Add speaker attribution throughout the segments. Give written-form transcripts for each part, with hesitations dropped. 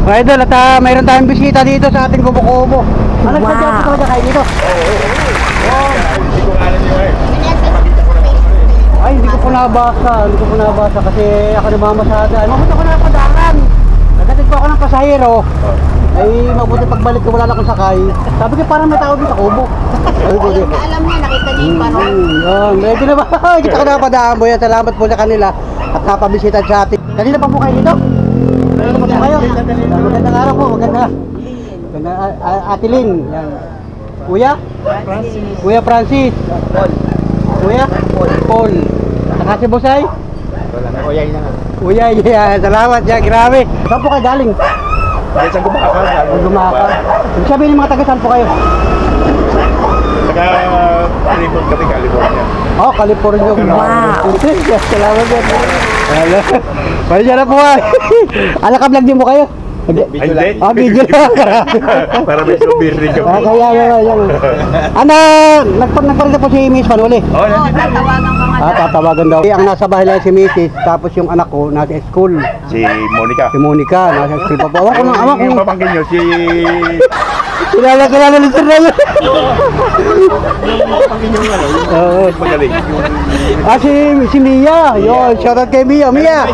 Speaker 1: Mga idol, at mayroon tayong bisita dito sa ating kubo-kubo. Ano sa dyan po talaga kayo dito? Ay, hindi ko po nabasa kasi ako namamasada. Mabuti ko na padaran. Nagatid ko ako ng pasahero. Ay, mabuti pagbalik ko wala na akong sakay. Sabi ko parang may tao dito sa kubo.
Speaker 2: Alam niya, nakita niya yung panon.
Speaker 1: Medyo na ba? Kita ko na padaan po yan. Salamat po sa kanila at napabisita sa atin. Kanina pa po kayo dito? Kanina pa po kayo? Magandang araw po, maganda. Ate Lynn. Yan. Kuya?
Speaker 2: Francis.
Speaker 1: Kuya Francis. Kuya? Paul. Saka si Bosay?
Speaker 3: Uyay na nga.
Speaker 1: Uyay, yeah. Salamat ya, grabe. Saan po kayo galing?
Speaker 3: Sa Gumaka.
Speaker 1: Gumaka. Ibig sabihin ng mga taga saan po kayo?
Speaker 3: Saka Fremont kami, California.
Speaker 1: Oh, California. Wow. Salamat ya. Pwede na po ay. Alaka-vlog din mo kayo?
Speaker 3: Video lang.
Speaker 1: Video lang.
Speaker 3: Para may souvenir rin kami.
Speaker 1: Kaya yan. Ano, nagparito po si Miss Panuli?
Speaker 3: Oo,
Speaker 2: Tatawagan ka nga.
Speaker 1: Tatawagan daw. Ang nasa bahay lang si Mrs. Tapos yung anak ko nasa school.
Speaker 3: Si Monica.
Speaker 1: Si Monica, nasa school pa po. Awa ko ng ama ko.
Speaker 3: Yung papangkin nyo, si...
Speaker 1: Kilala ni Sir Rayo.
Speaker 3: Papangkin nyo nga, yung magaling.
Speaker 1: Si Mia. Yun, shoutout kay Mia. Mia,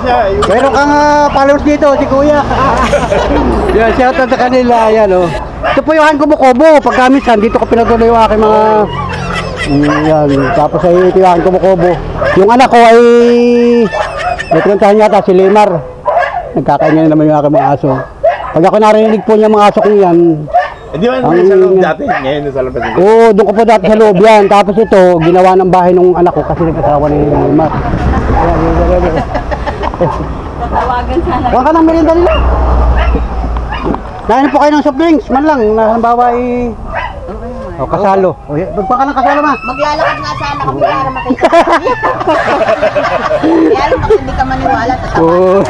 Speaker 1: meron kang followers dito, si Kuya. Yan, shoutout sa kanila. Yan, oh. Ito po yung aking kubo-kubo. Pagkamisan, dito ko pinagano yung aking mga... Yan, tapos ay ito yung aking kubo-kubo. Yung anak ko ay... May pinuntahan yata si Lemar. Nagkakaingin naman yung aking mga aso. Pag ako narinig po niya mga aso kong yan...
Speaker 3: Hindi ba sa loob dati? Ngayon sa labas.
Speaker 1: Oo, doon ko po dati sa loob yan. Tapos ito, ginawa ng bahay ng anak ko kasi nag-asawa ni Lemar.
Speaker 2: Tatawagan sana.
Speaker 1: Huwag ka ng merienda nila. Nahin po kayo ng soft drinks, man lang. Halimbawa ay... O, kasalo. O, magpa ka ng kasalo ma.
Speaker 2: Maglalakad nga sana kami para makita. Kaya lang baka hindi ka maniwala, tatawagan.
Speaker 1: Oo.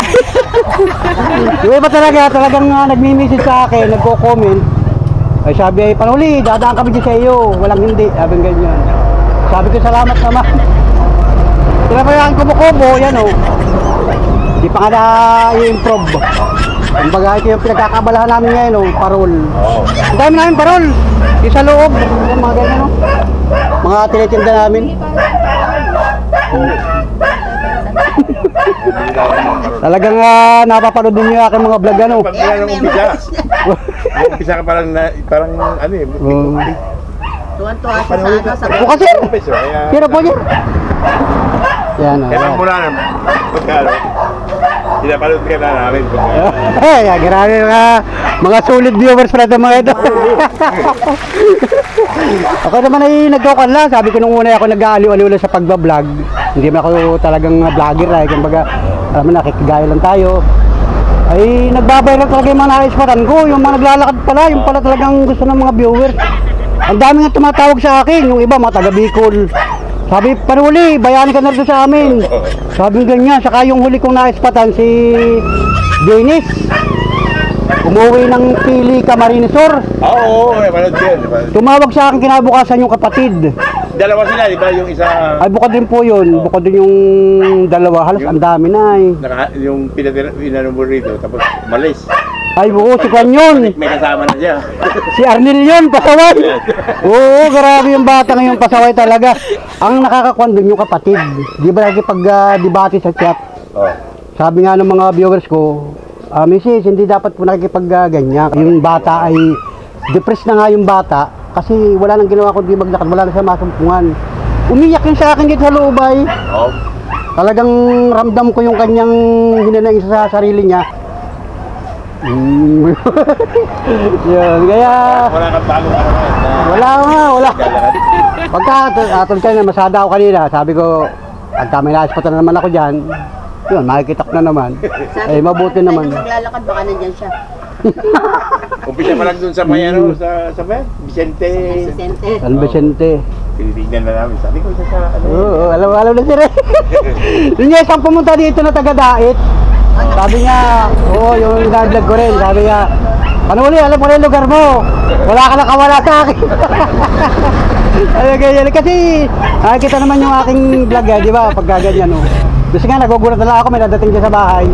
Speaker 1: Yung iba talagang nagmi-message sa akin, nagko-comment. Ay sabi ay, Panuli, dadaan kami din sa iyo. Walang hindi, sabi ganyan. Sabi ko, salamat naman. Sila pa yung kubo-kubo, yan o. Hindi pa nga na-improve. Kumbaga, ito yung pinagkakabalahan namin ngayon o, parol. Ang dami namin parol. Yung sa loob, yung mga ganyan o. Mga tinitinda namin. Talagang napapanood din yung aking mga vlog ano.
Speaker 3: Pag wala nang umpisa. Umpisa ka parang ano eh.
Speaker 2: Tuwan-tuwa siya sa ano, sa
Speaker 1: Bukas yan. Sino po yan? Yan o.
Speaker 3: Kailan mo na pagkalo. Pinapanood ka na namin.
Speaker 1: Ay, grabe mga solid viewers pala ito mga ito. Ako naman ay nagkaukan lang. Sabi ko nung una ako nag-aaliw-aliw lang sa pagbablog. Hindi man ako talagang vlogger ay kumbaga alam mo na, kikigaya lang tayo. Ay nagbabayad lang talaga yung mga naispatan ko. Yung mga naglalakad pala, yung pala talagang gusto ng mga viewers. Ang dami nga tumatawag sa akin. Yung iba mga taga Bicol. Sabi, Panuli, bayani ka na rin sa amin. Sabi ganyan, saka yung huli kong naispatan si Dennis. Umuwi ng Pili Camarinesor.
Speaker 3: Oo, manood yun.
Speaker 1: Tumawag sa akin kinabukasan yung kapatid.
Speaker 3: Dalawa sila, di ba? Yung isa...
Speaker 1: Ay, bukod din po yun. Bukod din yung dalawa. Halos ang dami na eh.
Speaker 3: Yung pinanong mo rito, tapos malis.
Speaker 1: Ay, buo, si Kwan yun.
Speaker 3: May kasama na siya.
Speaker 1: Si Arnel yun, pasaway. Oo, grabe yung bata ngayon, pasaway talaga. Ang nakakakwan dun yung kapatid. Di ba lagi pag-debate sa chat?
Speaker 3: Oh.
Speaker 1: Sabi nga ng mga viewers ko, Mrs., hindi dapat po nakikipag-ganyan. Yung bata ay, depressed na nga yung bata. Kasi wala nang ginawa kundi maglakad, wala na sa masumpungan. Umiyak yun sa akin dito sa loob ay.
Speaker 3: Oh.
Speaker 1: Talagang ramdam ko yung kanyang hinanaing sa sarili niya. Yun, kaya...
Speaker 3: Wala kang talo na
Speaker 1: Wala. Pagka, atol kayo na masada ako kanina, sabi ko, pagka may naispatan na naman ako dyan, yun, makikita ko na naman. Eh, mabuti naman.
Speaker 2: Maglalakad, baka nandyan siya.
Speaker 3: Umpisa pa lang dun sa may ano, sa Vicente.
Speaker 1: San Vicente.
Speaker 3: Tinitignan na namin. Sabi ko sa ano.
Speaker 1: Oo, alam na sila. Yun niya, isang pumunta dito na taga-dait. Sabi niya, oo, yung vlog ko rin. Sabi niya, Panuli, alam mo na yung lugar mo. Wala ka nakawala sa akin. Ay, ganyan. Kasi, nakikita naman yung aking vlog, di ba? Pagka ganyan, no. Kasi nga, nagugulat na lang ako, may nadating dyan sa bahay.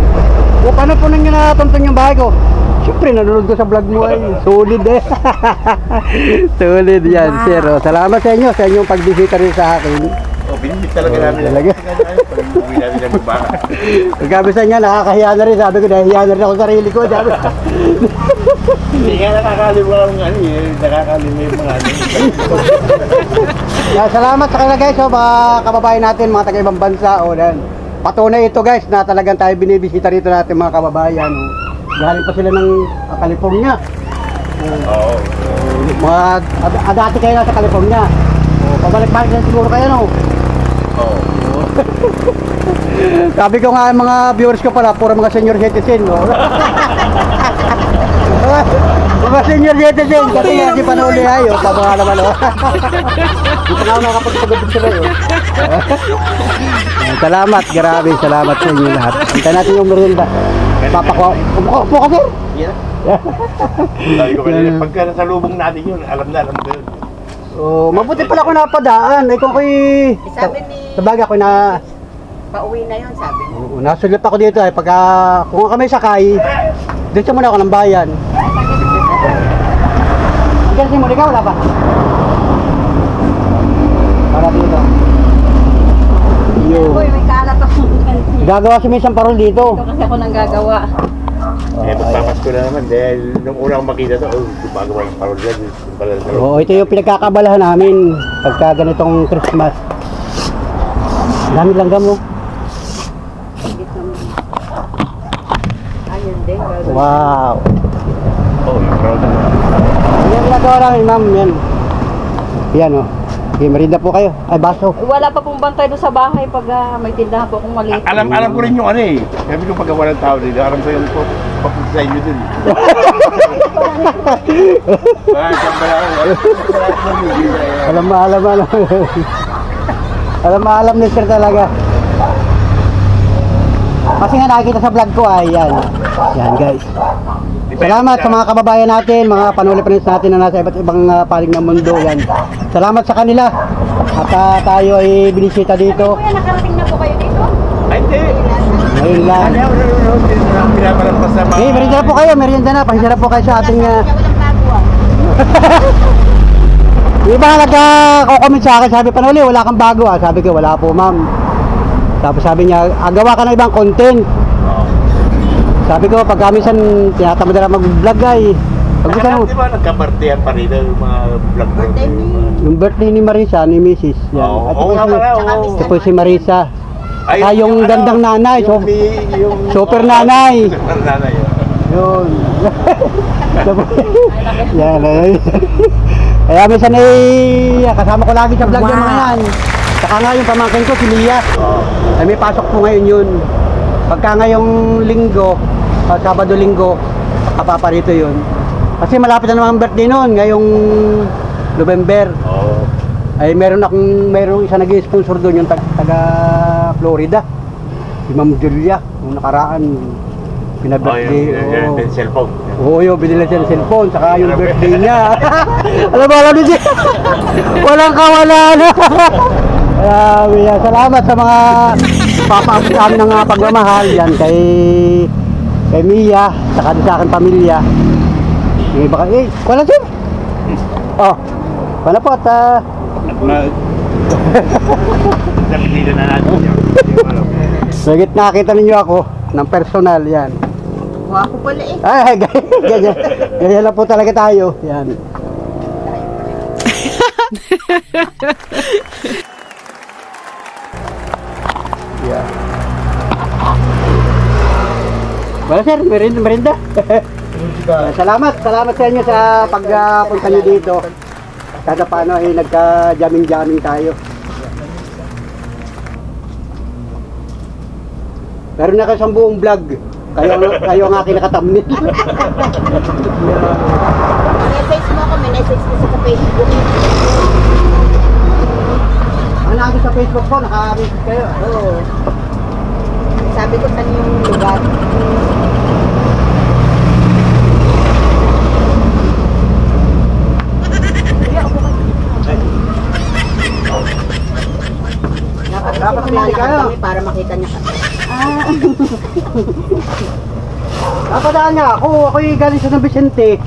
Speaker 1: O, paano po nang natuntun yung bahay ko? Siyempre, nanonood ko sa vlog mo ay solid eh. Solid yan, sir. Oh, salamat sa inyo, sa inyong pagbisita rin sa akin.
Speaker 3: Oh, binibit talaga namin.
Speaker 1: Talaga.
Speaker 3: Pag-uwi namin ng baka.
Speaker 1: Pagkabisan niya, nakakahiya na rin. Sabi ko, nahihiya na rin ako sa sarili ko. Sabi.
Speaker 3: Hindi nga nakakalimutan ng ano eh. Nakakalimutan yung mga ano.
Speaker 1: Yeah, salamat sa kanila guys, mga kababayan natin, mga taga-ibang bansa. Patunay ito guys, na talagang tayo binibisita rito natin mga kababayan. Galing pa sila ng California.
Speaker 3: Oo.
Speaker 1: Dati kayo nasa California. Pabalik-balik na siguro kayo, no?
Speaker 3: Oo.
Speaker 1: Sabi ko nga, mga viewers ko pala, puro mga senior citizen, no? Mga senior citizen, kasi nga di pa nauli ayo, pabanga naman, no? Di pa nga ako nakapagpagabit sila, no? Salamat, grabe, salamat sa inyo lahat. Hintayin natin yung merienda. Upo ka, sir?
Speaker 3: Yan. Sabi ko kanina, pagka nasa lubong natin yun, alam ko yun.
Speaker 1: Oh, mabuti pala ako napadaan. Eh kung ako'y...
Speaker 2: Sabi ni...
Speaker 1: Sabagay ako na...
Speaker 2: Pauwi na yun, sabi niya.
Speaker 1: Nasulip ako dito eh. Pagka... Kung kami sakay, dito muna ako ng bayan. Kasi mo, ikaw wala pa? Para dito.
Speaker 2: Uy, may kalat ako.
Speaker 1: Gagawa si Miss Parol dito.
Speaker 2: Kasi ako nang gagawa.
Speaker 3: Magpapasko na naman dahil nung una akong makita to, gumagawa ng parol dyan.
Speaker 1: Oo, ito yung pinagkakabalahan namin pagka ganitong Christmas. Dami langgam mo.
Speaker 2: Ayun din.
Speaker 1: Wow.
Speaker 3: Oo, yung parol na.
Speaker 1: Yan ang ginagawa namin, ma'am. Yan. Yan o. Okay, merinda po kayo. Ay, baso.
Speaker 2: Wala pa pong bantay doon sa bahay pag may tindahan po akong maliit.
Speaker 3: Alam ko rin yung ano eh. Sabi ko pagka walang tao dito, alam ko yung papunta sa inyo dun.
Speaker 1: Alam ni sir talaga. Kasi nga nakikita sa vlog ko ay yan. Yan guys. Salamat sa mga kababayan natin, mga panuli friends natin na nasa iba't ibang panig ng mundo yan. Salamat sa kanila. At tayo ay binisita dito.
Speaker 2: Kuya, nakarating na po kayo dito?
Speaker 3: Ay, hindi.
Speaker 1: Ngayon lang.
Speaker 3: Pinapalampas sa mga...
Speaker 1: Eh, merienda na po kayo, merienda na. Pahisya na po kayo sa ating...
Speaker 2: Walang bago ah.
Speaker 1: Yung iba nagko-comment sa akin, sabi panuli, wala kang bago ah. Sabi ko, wala po ma'am. Tapos sabi niya, gawa ka ng ibang content. Sabi ko, pag minsan tinatamad na mag-vlog ay. Pag
Speaker 3: Di ba nagka-birthdayan pa rito yung mga vlog mo?
Speaker 2: Birthday ni...
Speaker 1: yung birthday ni Marisa, ni Mrs. Yan.
Speaker 3: Oo,
Speaker 1: At
Speaker 3: oo nga pala, oo.
Speaker 1: ito po si Marisa. Saka yung gandang nanay, so,
Speaker 3: yung
Speaker 1: super nanay.
Speaker 3: Super nanay.
Speaker 1: Yun. Yan. Kaya minsan ay kasama ko lagi sa vlog yung mga yan. Saka nga yung pamangkin ko, si Mia. Ay may pasok po ngayon yun. Pagka ngayong linggo, Sabado-Linggo, kapaparito yun. Kasi malapit na naman ang birthday noon, ngayong November.
Speaker 3: Oo.
Speaker 1: Ay mayroong isa nag-sponsor doon yung taga Florida. Si Ma'am Julia, nung nakaraan, pinabirthday.
Speaker 3: Yung cellphone.
Speaker 1: Oo, yung binila siya ng cellphone, saka yung birthday niya. alam din siya. Walang kawalan. Salamat sa mga papaabot sa amin ng pagmamahal yan kay Mia, saka sa akin pamilya. Yung iba wala sir. Oh, wala po at
Speaker 3: Sabi na natin yun.
Speaker 1: Sagit nakita ninyo ako ng personal yan.
Speaker 2: Wapo pala eh.
Speaker 1: Ay, ganyan lang po talaga tayo. Yan. Yeah. Wala sir, merinda. Salamat sa inyo sa pagpunta nyo dito. Kada paano ay nagka-jamming tayo. Meron na kasang buong vlog. Kayo ang aking nakatambit.
Speaker 2: Message mo ako, may message ko sa Facebook.
Speaker 1: Ang nandun sa Facebook ko, naka-message kayo.
Speaker 2: Oo. Sabi ko saan yung lugar.
Speaker 1: Dapat hindi kayo.
Speaker 2: Kami para makita niya kami.
Speaker 1: Dapat napadaan nga ako. Ako'y galing sa San Vicente.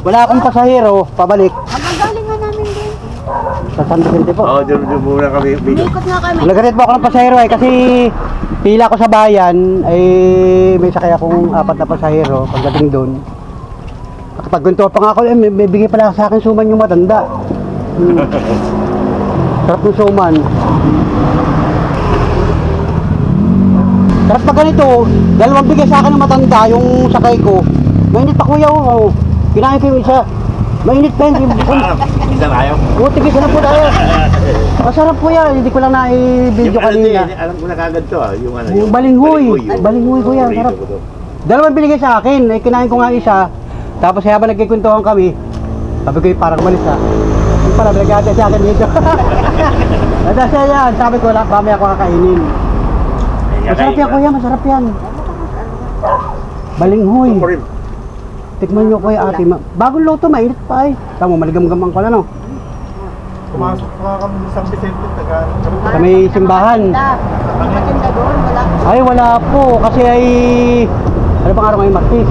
Speaker 1: Wala akong pasahero, pabalik.
Speaker 2: Hanggang galing nga namin din.
Speaker 1: Sa San Vicente po.
Speaker 3: Oo, doon muna kami.
Speaker 2: Umikot nga kami.
Speaker 1: Nagarit po ako ng pasahero kasi pila ko sa bayan ay may sakay akong 4 na pasahero pagdating doon. Kapag ganito pa nga ako, may bigay pala sa akin suman yung matanda. Sarap ng suman. Sarap pag ganito, 2 bigay sa akin ng matanda yung sakay ko. Mainit pa kuya, oh. Kinain ko yung isa. Mainit pa yun.
Speaker 3: Isa tayo.
Speaker 1: Buti isa na po tayo. Masarap po yan, hindi ko lang na-video kanina.
Speaker 3: Alam ko na kagad to yung ano.
Speaker 1: Yung balinghoy. Balinghoy ko yan, sarap. 2 binigay sa akin, kinain ko nga isa. Tapos habang nagkikwentuhan kami, sabi ko parang umalis ha. Yung pala, binagate sa akin dito. Nadasya yan, sabi ko, mamaya ako kakainin. Masarap yan kuya, masarap yan. Balinghoy. Tikman nyo kuya ate. Bagong luto, mainit pa eh. Tama, maligam-gamang ko na no.
Speaker 4: Pumasok nga kami sa San Vicente,
Speaker 1: Sa may simbahan.
Speaker 2: Ang maganda doon, wala.
Speaker 1: Ay, wala po. Kasi ay... Ano bang araw ngayon, Martis?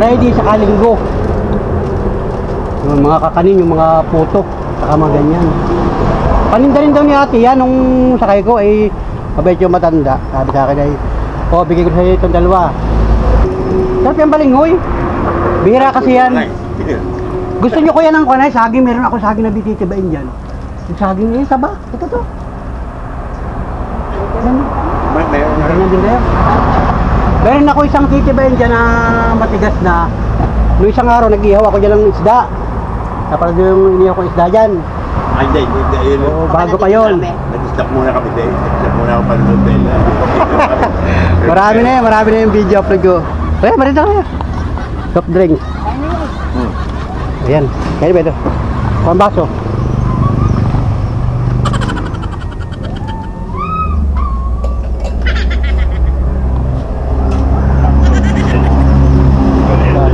Speaker 1: Friday sa Linggo. Yung mga kakanin, yung mga puto, saka mga ganyan. Paninda rin daw ni ate yan, nung sakay ko ay mabait yung matanda. Sabi sa akin ay, bigay ko sa iyo itong 2. Sarap yung balinghoy. Bihira kasi yan. Gusto nyo ko yan ng kunay, saging, meron ako saging na bititibain dyan. Yung saging eh, saba, ito to. Meron din kayo. Meron ako isang titibayin dyan na matigas na. Noong isang araw, nag-ihaw ako dyan ng isda. Tapos yung inihaw ko isda dyan.
Speaker 3: Ay, hindi.
Speaker 1: Oo, bago pa yun.
Speaker 3: Nag-stop muna kami dahil. Stop muna ako para doon dahil.
Speaker 1: Marami na yung video upload ko. Kaya, marita kayo. Soft drinks. Ayan, kaya ba ito? Pambaso.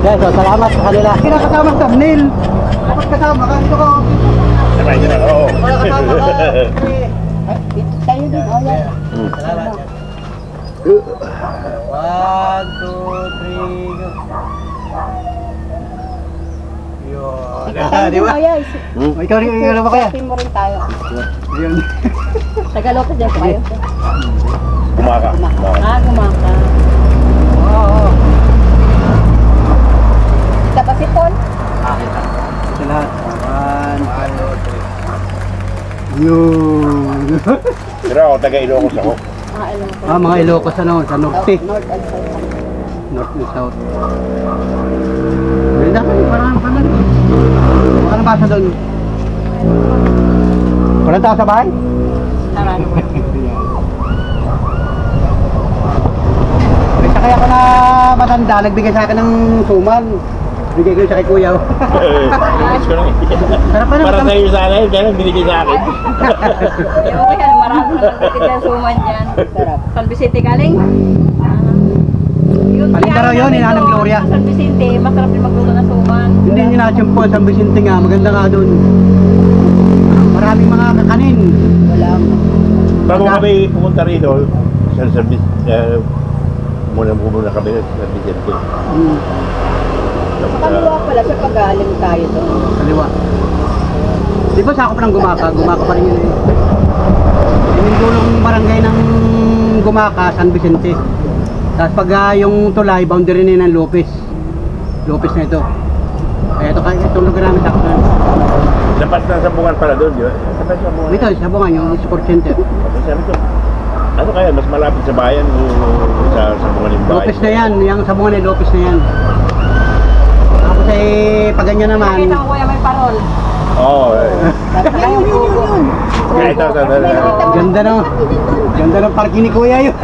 Speaker 1: Guys, so, salamat sa kanila. Kinakasama sa thumbnail. Dapat kasama ka. Ito ko.
Speaker 3: Sabay ka na, oo.
Speaker 1: Wala kasama ka.
Speaker 2: Tayo din, oh yan.
Speaker 1: Salamat. 1, 2, 3, go. Yun.
Speaker 2: Tayo
Speaker 1: Di
Speaker 2: din,
Speaker 1: ba?
Speaker 2: oh yan.
Speaker 1: Ikaw rin, ano ba kaya?
Speaker 2: Mo rin tayo.
Speaker 1: Yun.
Speaker 2: Tagalopes din po kayo.
Speaker 3: Kumaka.
Speaker 2: Gumaka.
Speaker 1: Oo.
Speaker 2: Kita pa si Paul.
Speaker 1: Ito lahat. 1, 2, 3. Yun.
Speaker 3: Pero ako, taga-Ilocos ako.
Speaker 2: Alam ko.
Speaker 1: Mga Ilocos ano, sa Norte.
Speaker 2: North and South.
Speaker 1: North and South. Ganda ka, parang baka nabasa doon. Walang tao sa bahay?
Speaker 2: Narano mo.
Speaker 1: May sakay ako na matanda, nagbigay sa akin ng suman. Bigay ko sa kay kuya.
Speaker 3: Inis ko lang.
Speaker 1: Sarap pa naman.
Speaker 3: Para sa'yo sa akin, kaya binigay sa akin.
Speaker 2: Okay, marami na nakikita suman dyan. Sarap. San Vicente galing?
Speaker 1: Palinda raw yun, Ninang Gloria.
Speaker 2: San Vicente, masarap din magluto ng suman.
Speaker 1: Hindi nyo na-champ po, San Vicente nga, maganda nga doon. Maraming mga kakanin.
Speaker 2: Wala mo.
Speaker 3: Bago kami pumunta rito, sa service, muna kami sa Vicente.
Speaker 2: Sa kaliwa pala siya pag galing tayo doon.
Speaker 1: Kaliwa. Di ba sakop ng Gumaka? Gumaka pa rin yun eh. Yung dulong barangay ng Gumaka, San Vicente. Tapos pag yung tulay, boundary na ng Lopez. Lopez na ito. Kaya ito, itong lugar namin sakop na.
Speaker 3: Dapat na sabungan pala doon, di ba? Dapat sabungan.
Speaker 1: Ito, sabungan yung sport center.
Speaker 3: Sabi ko, ano kaya, mas malapit sa bayan o sa sabungan yung bayan?
Speaker 1: Lopez na yan, yung sabungan ay Lopez na yan. Tapos pag ganyan naman.
Speaker 2: Nakita ko kuya may parol.
Speaker 3: Oo.
Speaker 2: Yun.
Speaker 3: Ito.
Speaker 1: Ganda no. Ganda ng parking ni kuya yun.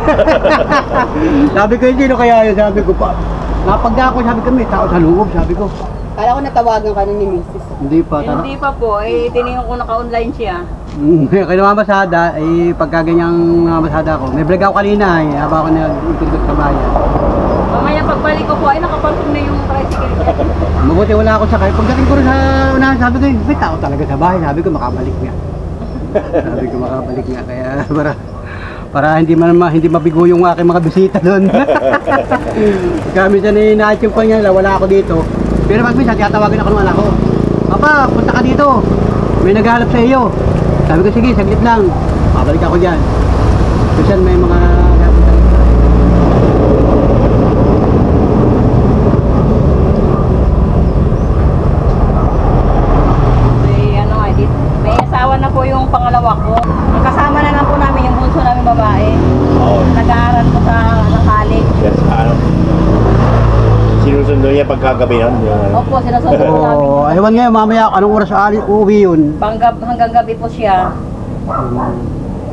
Speaker 1: Sabi ko, sino kaya yun? Sabi ko pa. Napagda ako, sabi ko, may tao sa loob, sabi ko.
Speaker 2: Kala ko natawagan ka na ni Mrs.
Speaker 1: Hindi pa, tara.
Speaker 2: Hindi pa po, tinignan ko naka-online siya.
Speaker 1: Kaya namamasada, pagka ganyang namamasada ako. May vlog ako kanina habang ako nag-ikot sa bayan.
Speaker 2: Mamaya pagbalik ko po, nakaparking na yung tricycle.
Speaker 1: Mabuti wala ako sakay. Pagdating ko rin sa unahan, sabi ko, may tao talaga sa bahay. Sabi ko, makabalik nga. Sabi ko, makabalik nga. Kaya Para hindi mabigo yung aking mga bisita doon. Kami sa na-night yung kanya, wala ako dito. Pero pag minsan, tiyatawagan ako ng anak ko. Papa, punta ka dito. May naghahanap sa iyo. Sabi ko, sige, saglit lang. Babalik ako dyan. Minsan may mga
Speaker 2: may asawa na po yung pangalawa ko. Kasama na lang po namin yung bunso namin babae.
Speaker 3: Oo.
Speaker 2: Nag-aaral po sa college.
Speaker 3: Yes, ano? Sinusundo niya pagkagabi nun?
Speaker 2: Opo, sinusunod po namin.
Speaker 1: oh, ewan ngayon, mamaya, anong oras uuwi yun?
Speaker 2: Hanggang gabi po siya.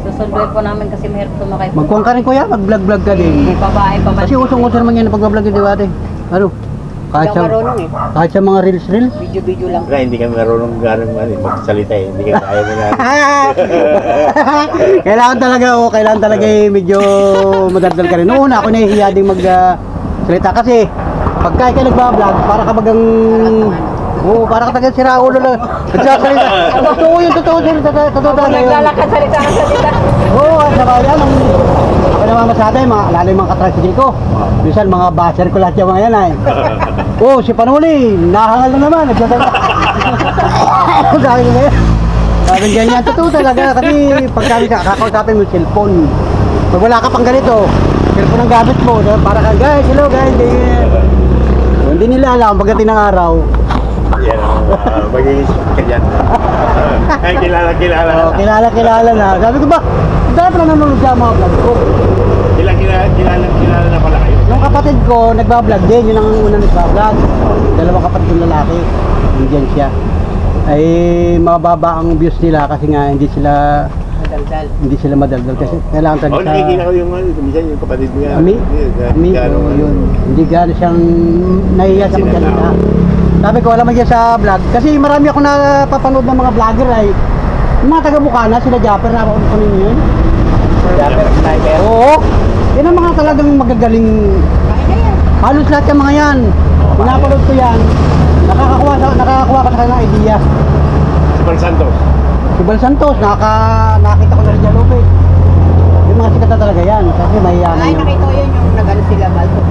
Speaker 2: Susunduin po namin kasi mahirap sumakay po.
Speaker 1: Magkuhan ka rin kuya, mag-vlog-vlog ka din.
Speaker 2: Babae pa man.
Speaker 1: Kasi usong-uso naman yan na pag-vlog din, diba ate? Ano? Kahit sa, kahit sa mga reels.
Speaker 2: Video-video lang.
Speaker 3: Wala, hindi kami marunong gano'ng magsalita eh. Hindi kami kaya mo na.
Speaker 1: Kailangan talaga medyo madaldal ka rin. Noong una ako nahihiya din mag-salita kasi pagka ikaw nagbablog, para ka bagang para ka tagang sira ulo lang. Nagsasalita. Totoo yun, totoo talaga yun.
Speaker 2: Naglalakad salita ng salita.
Speaker 1: Oo, saka yan. Ako naman masada lalo yung mga katrasigil ko. Minsan mga basher ko lahat yung mga yan ay. Oo, si Panuli, nahangal na naman. Nagsasalita. Sabi ko ngayon. Sabi ganyan, totoo talaga. Kasi pag kami kakausapin mo yung cellphone. Pag wala ka pang ganito, cellphone ang gamit mo. Para ka, guys, hello guys. Hindi nila alam pagdating ng araw.
Speaker 3: Yan ang magiging kanyan. Ay, kilala.
Speaker 1: Oh, kilala na. Sabi ko ba, dahil pala nanonood sa mga vlog ko. Kilala na pala kayo. Yung kapatid ko, nagbablog din. Yun ang unang nagbablog. Dalawang kapatid kong lalaki. Indian siya. Ay, mababa ang views nila kasi nga hindi sila madaldal kasi kailangan talaga sa...
Speaker 3: nakikita ko yung minsan yung kapatid mo yan.
Speaker 1: Yun. Hindi gano'n siyang nahiya sa magsalita. Sabi ko, alam mo dyan sa vlog, kasi marami ako napapanood ng mga vlogger ay yung mga taga-Bukana, sila Japper, napapanood ko ninyo yun.
Speaker 3: Japper, sniper.
Speaker 1: Oo. Yan ang mga talagang magagaling. Halos lahat yung mga yan. Pinapanood ko yan. Nakakakuha ka sa kanilang idea.
Speaker 3: Si Bal Santos.
Speaker 1: Si Bal Santos, nakita ko na rin dyan, Lopez. Yung mga sikat na talaga yan, kasi mahiyaman yan.
Speaker 2: Nakita ko yun yung nag-ano sila, Balto.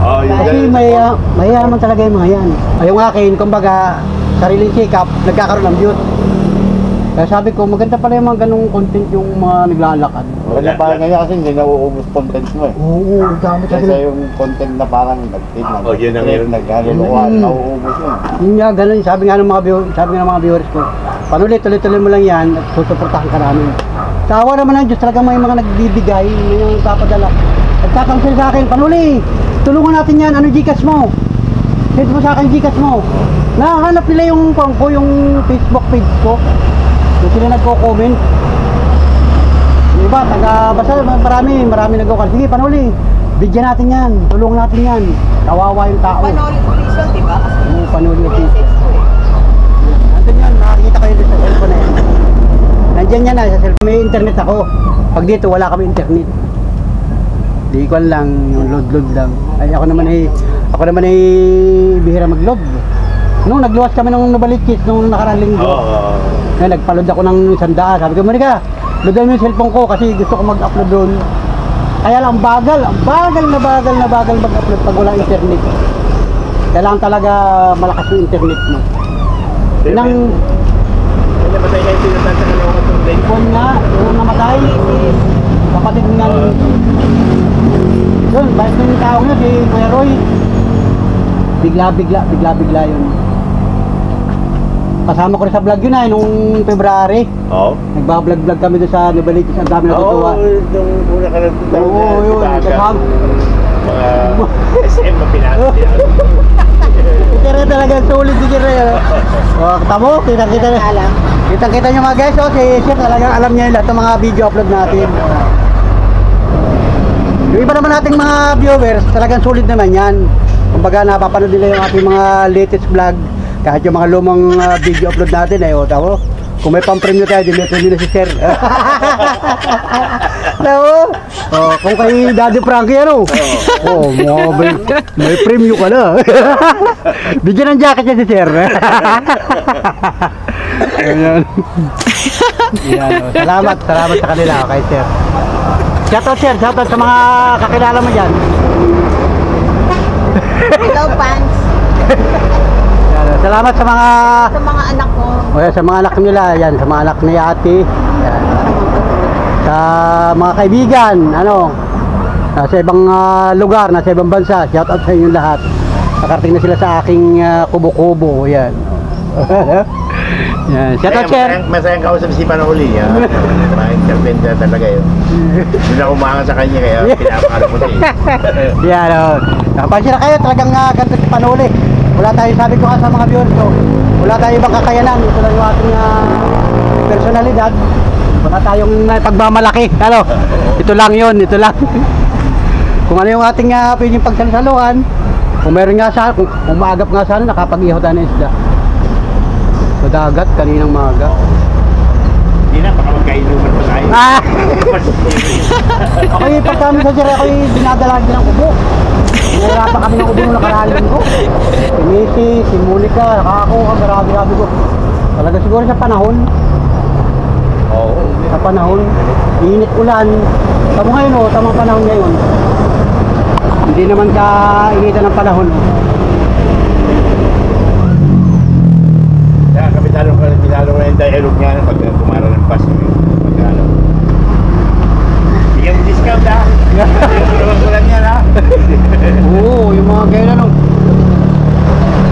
Speaker 1: Kasi mahiyaman talaga yung mga yan. Ay, yung akin, kumbaga, sariling sikap, nagkakaroon ng views. Kaya sabi ko, maganda pala yung mga ganung content yung mga naglalakad.
Speaker 5: Maganda pa ngayon kasi hindi nauubos content mo eh.
Speaker 1: Oo, dami
Speaker 5: Kasi
Speaker 1: talaga.
Speaker 5: yung content na parang nag-feed,
Speaker 3: yun ang meron.
Speaker 5: naghalunuan, nauubos yun.
Speaker 1: Yun nga, ganun. Sabi nga ng mga viewers ko, panulit, tuloy-tuloy mo lang yan at susuportahan ka namin. Tawa naman ng Diyos, talaga may mga nagbibigay, may mga papadala. At kakamsil sa akin, Panuli, tulungan natin yan, ano Gcash mo? Send mo sa akin Gcash mo. Nakahanap nila yung Facebook page ko. Doon sila nagko-comment. Yung iba, basta marami nagko-comment. Sige, Panuli, bigyan natin yan, tulungan natin yan. Kawawa yung tao.
Speaker 2: Panoli official, di ba?
Speaker 1: Oo, Panuli official. Nandun yan, nakakita kayo dito sa cellphone na yan. Nandyan yan sa cellphone. May internet ako. Pag dito, wala kami internet. Di ko lang, yung load lang. Ay, ako naman ay bihira mag-load. Nung nagluwas kami ng Novaliches nung nakarang linggo. Ngayon, nagpa-load ako ng 100. Sabi ko, Monica, loadan mo yung cellphone ko kasi gusto ko mag-upload doon. Kaya lang, bagal mag-upload pag wala internet. Kailangan talaga malakas yung internet mo. Nang
Speaker 3: namatay kayo pinuntan sa kalawang tunday.
Speaker 1: Kung nga, yung namatay, kapatid nga yun, bahit yung tao nyo, si Kuya Roy. Bigla yun. Kasama ko rin sa vlog yun nung February.
Speaker 3: Oo.
Speaker 1: Nagbablog kami doon sa Novaliches, ang dami natutuwa.
Speaker 3: Nung una ka lang tunday.
Speaker 1: Oo, yun. Kasama.
Speaker 3: Mga SM na pinasok.
Speaker 1: Kira talaga sulit si Kira. Oh, tamo, kita nyo mga guys, si Sir talagang alam niya lahat ng mga video upload natin. Yung iba naman nating mga viewers, talagang sulit naman yan. Kumbaga napapanood nila yung ating mga latest vlog, kahit yung mga lumang video upload natin tamo. Kung may pang-premium tayo, din na si Sir. Tamo? Oh, kung kay Daddy Frankie may premium ka na. Bigyan ng jacket niya si Sir. Ayan. Salamat sa kanila kay Sir. Shoutout sir, shoutout sa mga kakilala mo dyan.
Speaker 2: Hello, Pants.
Speaker 1: Yan, salamat sa mga
Speaker 2: Sa mga anak ko.
Speaker 1: sa mga anak nila, yan, sa mga anak ni ate. Yan. Sa mga kaibigan, nasa ibang lugar, nasa ibang bansa, shoutout sa inyo lahat. Nakarating na sila sa aking kubo-kubo, yan. Yan, shoutout sir.
Speaker 3: Masayang kausap si Panuli. Ma-intervene talaga yun. Hindi na umangan sa kanya kaya pinapakala mo siya.
Speaker 1: Yan, nakapansin na kayo, talagang ganito si Panuli. Wala tayo, sabi ko nga sa mga viewers ko, wala tayong ibang kakayanan. Ito lang yung ating personalidad. Wala tayong pagmamalaki. Ito lang yun, ito lang. Kung ano yung ating pwedeng pagsalusaluhan, kung meron nga sa, kung umaagap nga sana, nakapag-ihaw tayo ng isda. Sa dagat, kaninang maga.
Speaker 3: Hindi na, baka magkainuman pa tayo.
Speaker 1: Ako'y pagkami sa sir, ako'y dinadalag din ng ubo. Nahirapan kami ng ubo nung nakaraling ko. Si Missy, si Monica, nakakakuha, marami ko. Talaga siguro sa panahon.
Speaker 3: Oo.
Speaker 1: Sa panahon, init ulan. Tama ngayon tamang panahon ngayon. Hindi naman ka initan ng panahon.
Speaker 3: Kaya kapitalo ko yung dialogue niya pag kumara ng bus. Pagkano. Bigyan mo discount ha. Bigyan mo lang yan ha.
Speaker 1: Oo, yung mga ganyan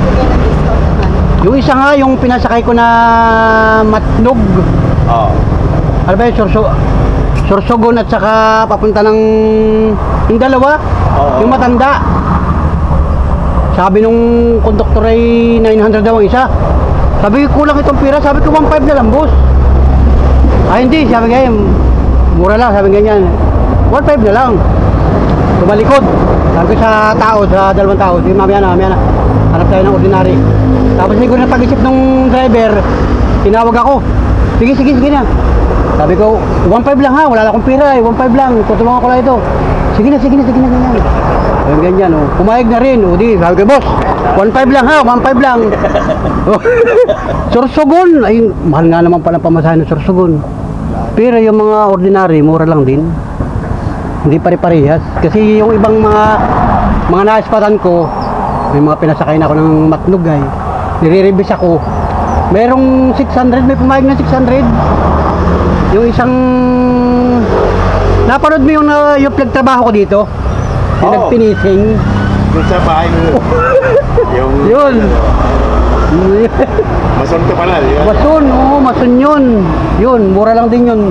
Speaker 2: Bigyan ng discount naman.
Speaker 1: Yung isa nga, yung pinasakay ko na matnog.
Speaker 3: Oo.
Speaker 1: Ano ba yun? Sorsogon at saka papunta ng yung dalawa,
Speaker 3: Oo.
Speaker 1: yung matanda. Sabi nung konduktor ay 900 daw ang isa. Sabi ko kulang itong pira, sabi ko 1.5 na lang boss. Ay hindi, sabi nga mura lang, sabi ganyan. 1.5 na lang. Tumalikod. Sabi ko sa tao, sa dalawang tao, sige mamaya na. Hanap tayo ng ordinary. Tapos siguro na pag-isip ng driver, tinawag ako. Sige na. Sabi ko, 1.5 lang ha, wala na akong pira 1.5 lang, tutulungan ko lang ito. Sige na, ganyan. Ayun ganyan, pumayag na rin, di, sabi ko, boss, 1.5 lang ha, 1.5 lang. Sorsogon, ay, mahal nga naman pala pamasahin ng Sorsogon. Pero yung mga ordinary, mura lang din. Hindi pare-parehas. Kasi yung ibang mga naispatan ko, may mga pinasakay na ako ng matnog ay, nire-revise ako. Merong 600, may pumayag na 600. Yung isang napanood mo yung nagtrabaho ko dito? Yung
Speaker 3: Oo.
Speaker 1: nagpinising.
Speaker 3: Doon sa bahay mo.
Speaker 1: Yun.
Speaker 3: Mason ka pala, di ba?
Speaker 1: Mason yun. Yun, mura lang din yun.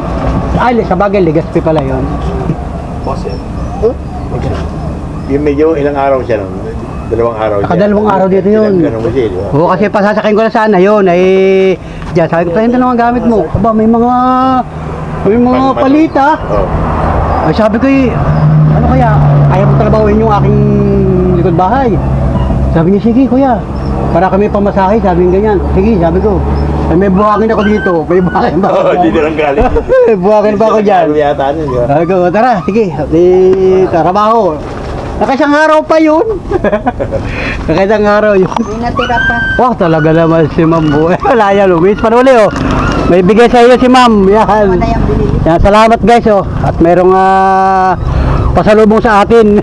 Speaker 1: Ay, sa bagay, Legazpi pala yun.
Speaker 3: Boss yan. Yung medyo ilang araw siya nun. Dalawang araw siya.
Speaker 1: Dalawang araw dito yun.
Speaker 3: Ganun mo siya, di ba?
Speaker 1: Oo, kasi pasasakayin ko na sana yun. Ay, diyan, sabi ko, tayo na ang gamit mo. Aba, may mga palita.
Speaker 3: Oo.
Speaker 1: Ay, sabi ko, ano kaya, ayaw mo trabahuin yung aking likod bahay. Sabi niya, sige kuya, para kami pamasahe, sabi niya ganyan. Sige, sabi ko, ay, may buhangin ako dito, may buhangin ba ako
Speaker 3: Oo,
Speaker 1: dyan?
Speaker 3: dito lang galing.
Speaker 1: May buhangin ba ako dyan?
Speaker 3: Ano yata nun, di ba?
Speaker 1: Sabi ko, tara, sige, trabaho. Nakasang araw pa yun. Nakasang araw yun.
Speaker 2: May natira pa.
Speaker 1: Wah, talaga naman si Ma'am Bu. Wala yan, Luis. Panuli, may bigay sa iyo si Ma'am. Yan.
Speaker 2: Wala yung binili.
Speaker 1: Yan, salamat guys, At merong pasalubong sa atin.